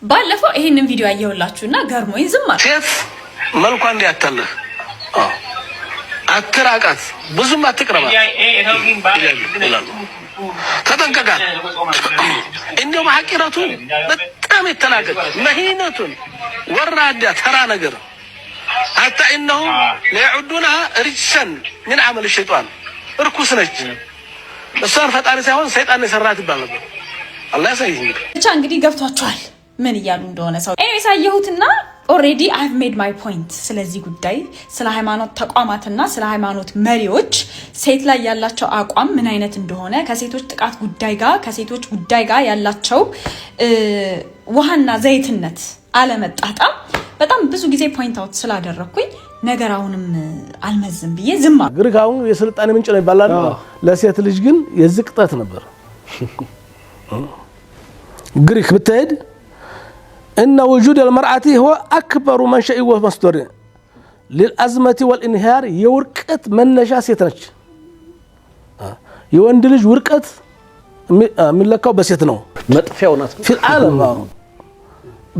ባለፈው ይሄንን ቪዲዮ አየሁላችሁና ገርሞኝ ዝም አልኩ። ሴት መልኳ እንዲያታለህ አትራቃት፣ ብዙም አትቅረባት፣ ተጠንቀቃት። እንደው ማሐቂራቱን በጣም የተናቀች መሂነቱን ወራዳ ተራ ነገር حتى انهم لا يعدونها رجسا من عمل الشيطان እርኩስ ነች። እሷን ፈጣሪ ሳይሆን ሰይጣን የሰራት ይባል ነበር። አላህ ያሳየኝ። ብቻ እንግዲህ ገብቷቸዋል ምን ይያሉ እንደሆነ ሰው ኤኒዌይስ አየሁትና ኦሬዲ አይቭ ሜድ ማይ ፖይንት። ስለዚህ ጉዳይ ስለ ሃይማኖት ተቋማትና ስለ ሃይማኖት መሪዎች ሴት ላይ ያላቸው አቋም ምን አይነት እንደሆነ ከሴቶች ጥቃት ጉዳይ ጋር ከሴቶች ጉዳይ ጋር ያላቸው ውሃና ዘይትነት አለመጣጣም በጣም ብዙ ጊዜ ፖይንት አውት ስላደረኩኝ ነገር አሁንም አልመዝም ብዬ ዝም አልኩ። ግሪካው የስልጣኔ ምንጭ ነው ይባላል። ለሴት ልጅ ግን የዝቅጠት ነበር። ግሪክ ብትሄድ ان وجود المرأة هو اكبر منشأ ومصدر للازمه والانهيار የውርቀት መነሻ ሴት ነች። የወንድ ልጅ ውርቀት የሚለካው በሴት ነው። መጥፊያው ናት في العالم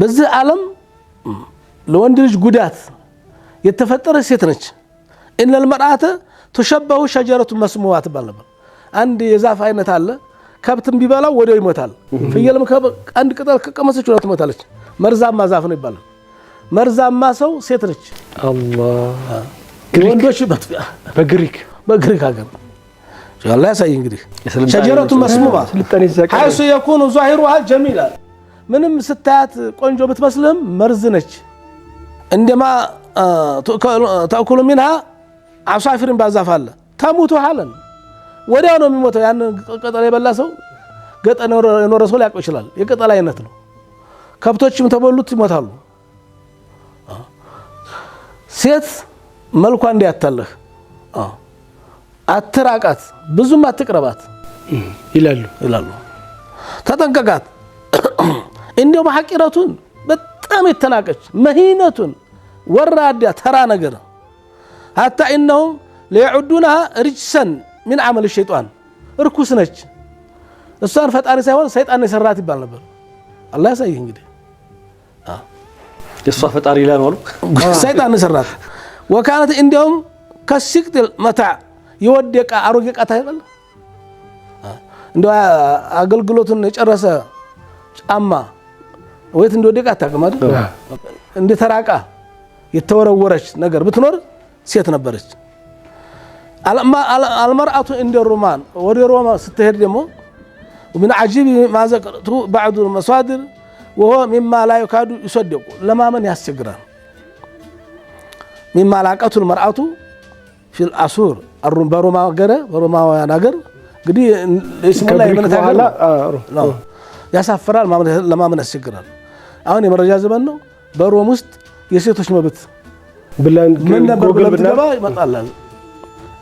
በዚህ ዓለም ለወንድ ልጅ ጉዳት የተፈጠረ ሴት ነች። ان المرأة تشبه شجرة مسمومة تبال አንድ የዛፍ አይነት አለ ከብትም ቢበላው ወዲያው ይሞታል። ፍየልም አንድ ቅጠል ከቀመሰች ወዲያው ትሞታለች። መርዛማ ዛፍ ነው ይባላል። መርዛማ ሰው ሴት ነች። አላህ ወንዶች በግሪክ ሀገር አላህ ያሳይ። እንግዲህ شجرة مسمومة حيث يكون ظاهرها جميلا ምንም ስታያት ቆንጆ ብትመስልም መርዝ ነች። عندما تأكل منها عصافير ባዛፋለ ተሞቱ حالا ወዲያው ነው የሚሞተው። ያን ቅጠል የበላ ሰው ገጠር የኖረ ሰው ሊያውቀው ይችላል። የቅጠል አይነት ነው። ከብቶችም ተበሉት ይሞታሉ። ሴት መልኳ እንዲያታለህ አትራቃት፣ ብዙም አትቅረባት ይላሉ። ተጠንቀቃት። እንደው ማሐቂራቱን በጣም የተናቀች መሂነቱን ወራዳ ተራ ነገር حتى انهم ليعدونها رجسا من عمل الشيطان እርኩስ ነች። እሷን ፈጣሪ ሳይሆን ሰይጣን የሰራት ይባል ነበር። አላህ ያሳይ። እንግዲህ የሷ ፈጣሪ ላይ ነው ሰይጣን የሰራት وكانت عندهم كسقط المتاع يودق አሮጌ ቃታ ይባል እንደው አገልግሎቱን የጨረሰ ጫማ ወይት እንደወደቀ አታውቅም አይደል? እንደ ተራቃ የተወረወረች ነገር ብትኖር ሴት ነበረች። المرأة عند الرومان ودروما ستهد دمو ومن عجيب ما ذكرته بعض المصادر وهو مما لا يكاد يصدق لما من يستقران مما لاقته المرأة في العصور الروما غيره روماوያን ሀገር እንግዲህ እስሙ ላይ ምንታገላ ያሳፍራል ለማመን ያስቸግራል። አሁን የመረጃ ዘመን ነው። በሮም ውስጥ የሴቶች መብት ብለን ጎግል ብትገባ ይመጣል።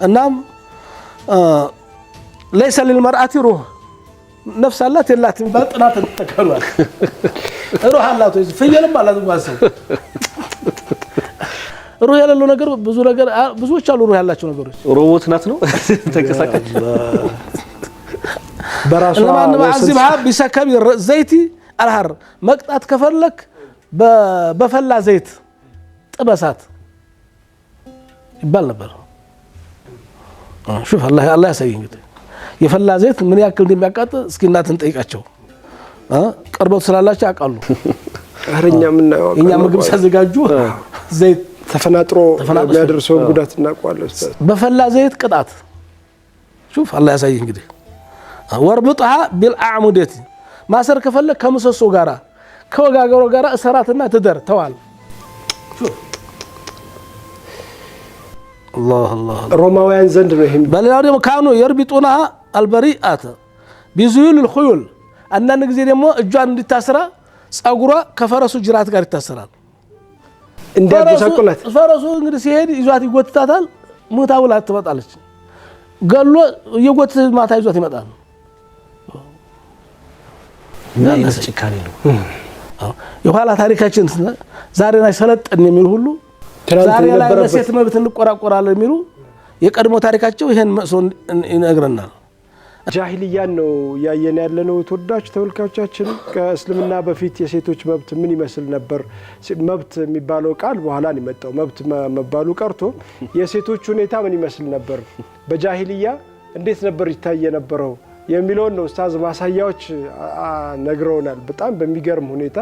እናም ليس للمرأة روح نفس الله تلات بطنات تكلوا روح الله تو ፍየልም አላት ዋሰው روح ያለው ነገር ብዙዎች አሉ። روح ያላቸው ነገሮች ሮቦት ናት ነው ተንቀሳቀስ በራሷ ለማን ማዕዝብሃ ቢሰከብ ዘይት አልሐር መቅጣት ከፈለክ በፈላ ዘይት ጥበሳት ይባል ነበር። شوف الله ያሳይ። እንግዲህ የፈላ ዘይት ምን ያክል እንደሚያቃጥል እስኪ እናንተን ጠይቃቸው። ቀርበው ስላላችሁ ያውቃሉ። አረኛ ምን ነው እኛ ምግብ ሳዘጋጁ ዘይት ተፈናጥሮ የሚያደርሰው ጉዳት እናውቃለን። በፈላ ዘይት ቅጣት شوف الله ያሳይ። እንግዲህ ወርብጣሃ بالأعمدة ማሰር ከፈለክ ከምሰሶ ጋራ ከወጋገሮ ጋራ እሰራትና ትደር ተዋል። الله روماوያን ዘንድ ነው ይሄም በሌላው ደግሞ ካኑ የርቢጡና አልበሪአተ ቢዙል الخيول አንዳንድ ጊዜ ደግሞ እጇን እንድታስራ ጸጉሯ ከፈረሱ ጅራት ጋር ይታሰራል። እንዲያጎሳቆላት ፈረሱ እንግዲህ ሲሄድ ይዟት ይጎትታታል። ሙታውላ ትመጣለች። ገሎ እየጎተተ ማታ ይዟት ይመጣል። ምን ጭካኔ ነው። የኋላ ታሪካችን ዛሬ ላይ ሰለጠን የሚል ሁሉ ዛሬ ላይ ለሴት መብት እንቆራቆራለን የሚሉ የቀድሞ ታሪካቸው ይሄን መስሎ ይነግረናል። ጃሂልያን ነው ያየን ያለነው። ተወዳጅ ተመልካቾቻችን ከእስልምና በፊት የሴቶች መብት ምን ይመስል ነበር? መብት የሚባለው ቃል በኋላ ነው የመጣው። መብት መባሉ ቀርቶ የሴቶች ሁኔታ ምን ይመስል ነበር? በጃሂልያ እንዴት ነበር ይታይ የነበረው የሚለውን ነው ኡስታዝ ማሳያዎች ነግረውናል። በጣም በሚገርም ሁኔታ